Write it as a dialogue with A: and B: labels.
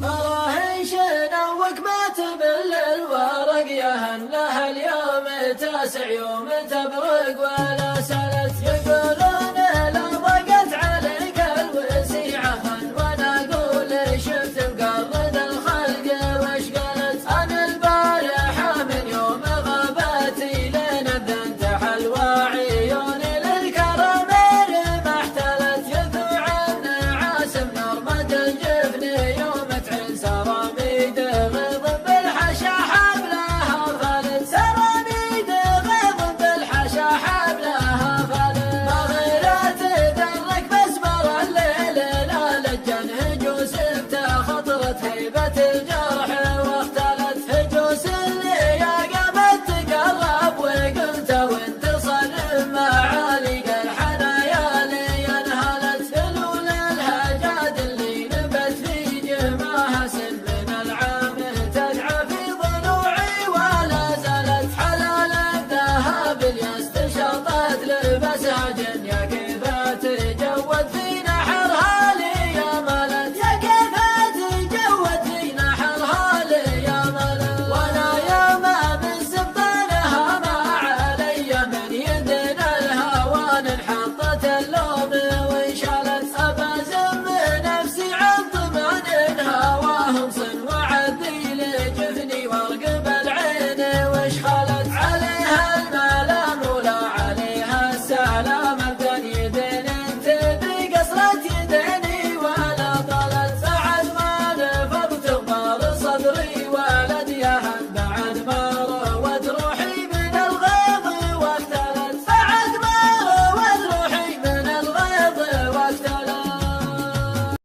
A: مراهن شنوك ما تبل الورق يهن لها اليوم تاسع يوم تبرق ولا سلت يقولون لو ضاقت عليك الوسيعة وانا اقول شفت مقرد الخلق وش قالت انا البارحة من يوم غابتي لين اذنت حلوى عيوني للكرم ما احتلت يذوع النعاس بنرمد الجفن يوم تعين سراميد غضب بالحشا حبلها فلت سراميد غضب بالحشا حبلها فلت مغيرات درك بسمر الليل لا لجن هجوس خطرت هيبة الجرح